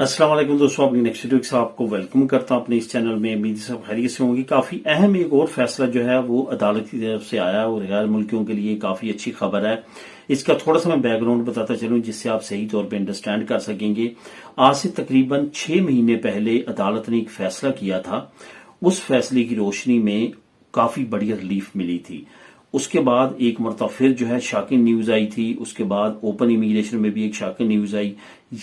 अस्सलाम वालेकुम दोस्तों, अपनी नेक्स्ट वीडियो के साथ आपको वेलकम करता हूं अपने इस चैनल में। उम्मीद है सब खैरियत से होंगी। काफी अहम एक और फैसला जो है वो अदालत की तरफ से आया और गैर मुल्कियों के लिए काफी अच्छी खबर है। इसका थोड़ा सा मैं बैकग्राउंड बताता चलूं जिससे आप सही तौर पे अंडरस्टैंड कर सकेंगे। आज से तकरीबन 6 महीने पहले अदालत ने एक फैसला किया था। उस फैसले की रोशनी में काफी बड़ी रिलीफ मिली थी। उसके बाद एक मरतबा फिर जो है शॉकिंग न्यूज आई थी। उसके बाद ओपन इमिग्रेशन में भी एक शॉकिंग न्यूज आई।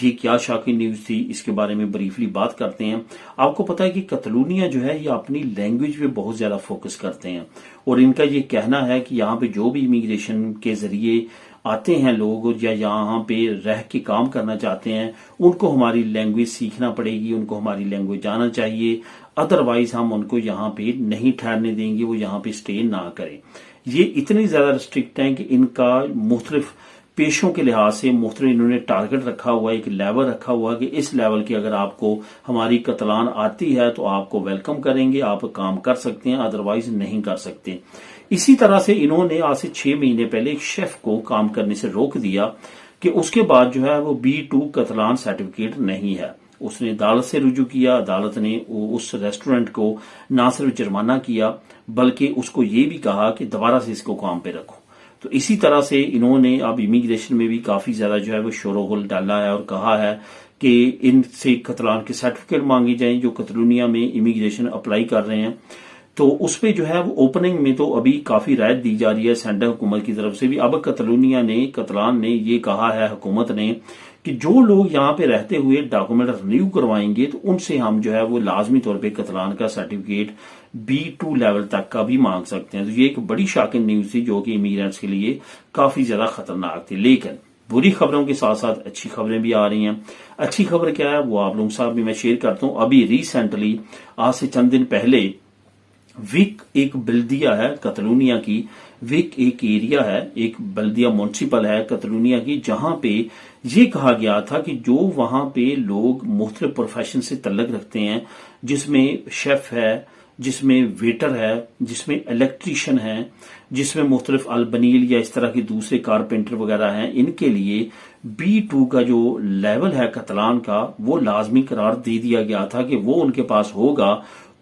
ये क्या शॉकिंग न्यूज थी, इसके बारे में ब्रीफली बात करते हैं। आपको पता है कि कतलूनिया जो है ये अपनी लैंग्वेज पे बहुत ज्यादा फोकस करते हैं और इनका ये कहना है कि यहाँ पे जो भी इमिग्रेशन के जरिए आते हैं लोग या यहाँ पे रह के काम करना चाहते हैं, उनको हमारी लैंग्वेज सीखना पड़ेगी, उनको हमारी लैंग्वेज आना चाहिए। अदरवाइज हम उनको यहाँ पे नहीं ठहरने देंगे, वो यहाँ पे स्टे ना करें। ये इतनी ज्यादा रिस्ट्रिक्ट हैं कि इनका मुख्तलिफ पेशों के लिहाज से मुख्तलिफ इन्होंने टारगेट रखा हुआ है, एक लेवल रखा हुआ है कि इस लेवल की अगर आपको हमारी कतलान आती है तो आपको वेलकम करेंगे, आप काम कर सकते हैं, अदरवाइज नहीं कर सकते। इसी तरह से इन्होंने आज से 6 महीने पहले एक शेफ को काम करने से रोक दिया कि उसके बाद जो है वो B2 कतलान सर्टिफिकेट नहीं है। उसने अदालत से रुजू किया। अदालत ने उस रेस्टोरेंट को ना सिर्फ जुर्माना किया बल्कि उसको ये भी कहा कि दोबारा से इसको काम पे रखो। तो इसी तरह से इन्होंने अब इमिग्रेशन में भी काफी ज्यादा जो है वो शोरगुल डाला है और कहा है कि इनसे कतलान के सर्टिफिकेट मांगी जाएं जो कतलूनिया में इमिग्रेशन अप्लाई कर रहे हैं। तो उस पे जो है वो ओपनिंग में तो अभी काफी राहत दी जा रही है सेंट्रल हुकूमत की तरफ से भी। अब कतलान ने ये कहा है हुकूमत ने कि जो लोग यहाँ पे रहते हुए डॉक्यूमेंट रिन्यू करवाएंगे तो उनसे हम जो है वो लाजमी तौर पे कतलान का सर्टिफिकेट B2 लेवल तक का भी मांग सकते हैं। तो ये एक बड़ी शॉकिंग न्यूज थी जो कि इमिग्रेंट्स के लिए काफी ज्यादा खतरनाक थी। लेकिन बुरी खबरों के साथ साथ अच्छी खबरें भी आ रही हैं। अच्छी खबर क्या है वो आप लोगों के साथ भी मैं शेयर करता हूँ। अभी रिसेंटली आज से चंद दिन पहले विक एक बल्दिया है कतलूनिया की, विक एक एरिया है, एक बल्दिया म्युनिसिपल है कतलूनिया की, जहां पे ये कहा गया था कि जो वहां पे लोग मुख्तलिफ प्रोफेशन से तल्लक रखते हैं, जिसमें शेफ है, जिसमें वेटर है, जिसमें इलेक्ट्रीशियन है, जिसमें मुख्तलिफ अलबनील या इस तरह के दूसरे कारपेंटर वगैरह हैं, इनके लिए B2 का जो लेवल है कतलान का वो लाजमी करार दे दिया गया था कि वो उनके पास होगा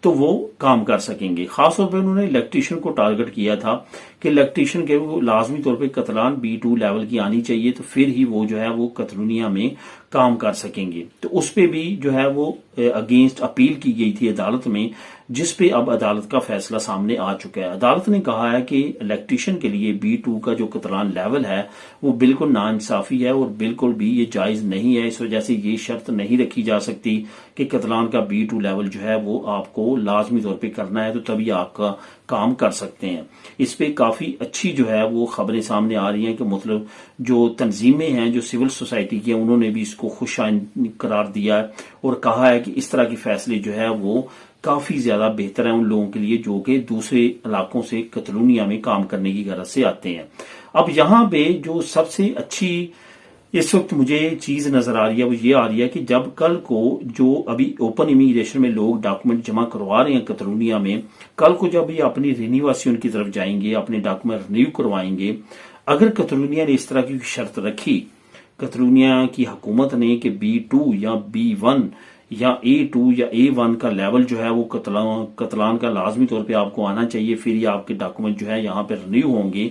तो वो काम कर सकेंगे। खासतौर पर उन्होंने इलेक्ट्रीशियन को टारगेट किया था कि इलेक्ट्रीशियन के वो लाजमी तौर पे कतलान B2 लेवल की आनी चाहिए तो फिर ही वो जो है वो कतलूनिया में काम कर सकेंगे। तो उस पे भी जो है वो अगेंस्ट अपील की गई थी अदालत में, जिस पे अब अदालत का फैसला सामने आ चुका है। अदालत ने कहा है कि इलेक्ट्रीशियन के लिए B2 का जो कतलान लेवल है वो बिल्कुल नाइंसाफी है और बिल्कुल भी ये जायज नहीं है। इस वजह से ये शर्त नहीं रखी जा सकती कि कतलान का B2 लेवल जो है वो आपको लाजमी तौर पे करना है तो तभी आपका काम कर सकते हैं। इस पे काफी अच्छी जो है वो खबरें सामने आ रही हैं कि मतलब जो तंजीमें हैं जो सिविल सोसाइटी की हैं उन्होंने भी इसको खुशाइन करार दिया है और कहा है कि इस तरह के फैसले जो है वो काफी ज्यादा बेहतर है उन लोगों के लिए जो कि दूसरे इलाकों से कतलूनिया में काम करने की गरज से आते हैं। अब यहाँ पे जो सबसे अच्छी इस वक्त मुझे चीज नजर आ रही है वो ये आ रही है कि जब कल को जो अभी ओपन इमिग्रेशन में लोग डॉक्यूमेंट जमा करवा रहे हैं कतलूनिया में, कल को जब ये अपनी रिन्यूएशन की तरफ जाएंगे, अपने डॉक्यूमेंट रिन्यू करवाएंगे, अगर कतलूनिया ने इस तरह की शर्त रखी, कतलूनिया की हुकूमत ने कि B2 या B1 या A2 या A1 का लेवल जो है वो कतलान का लाजमी तौर पे आपको आना चाहिए, फिर ये आपके डॉक्यूमेंट जो है यहाँ पे रिन्यू होंगे,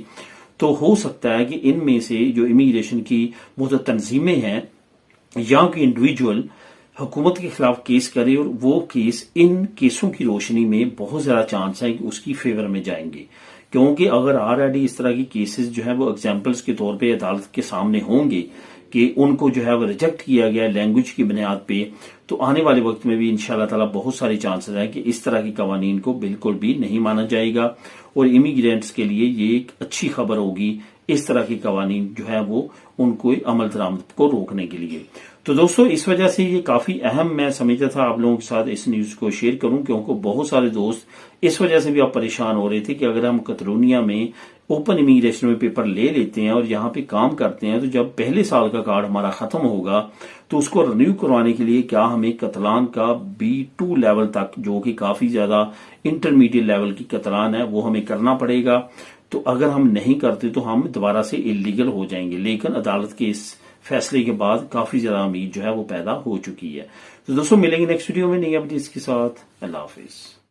तो हो सकता है कि इनमें से जो इमिग्रेशन की मुख्तलिफ तंजीमें हैं या कि इंडिविजुअल हुकूमत के खिलाफ केस करे और वो केस इन केसों की रोशनी में बहुत ज्यादा चांस है कि उसकी फेवर में जाएंगे। क्योंकि अगर ऑलरेडी इस तरह की केसेस जो है वो एग्जाम्पल्स के तौर पे अदालत के सामने होंगे कि उनको जो है वो रिजेक्ट किया गया लैंग्वेज की बुनियाद पे, तो आने वाले वक्त में भी इंशाल्लाह ताला बहुत सारे चांसेस है कि इस तरह की कवानीन को बिल्कुल भी नहीं माना जाएगा और इमिग्रेंट्स के लिए ये एक अच्छी खबर होगी इस तरह की कवानीन जो है वो उनको अमल दरामद को रोकने के लिए। तो दोस्तों इस वजह से ये काफी अहम मैं समझता था आप लोगों के साथ इस न्यूज को शेयर करूं, क्योंकि बहुत सारे दोस्त इस वजह से भी आप परेशान हो रहे थे कि अगर हम कतलूनिया में اوپن امیگریشن میں پیپر لے لیتے ہیں اور یہاں پہ کام کرتے ہیں، تو جب پہلے سال کا کارڈ ہمارا ختم ہوگا تو اس کو رینیو کروانے کے لیے کیا ہمیں کتلان کا B2 لیول تک، جو کہ کافی زیادہ انٹرمیڈیٹ لیول کی کتلان ہے، وہ ہمیں کرنا پڑے گا۔ تو اگر ہم نہیں کرتے تو ہم دوبارہ سے اللیگل ہو جائیں گے، لیکن عدالت کے اس فیصلے کے بعد کافی زیادہ امید جو ہے وہ پیدا ہو چکی ہے۔ تو دوستوں ملیں گے نیکسٹ ویڈیو میں نئی اپڈیٹس کے ساتھ۔ اللہ حافظ۔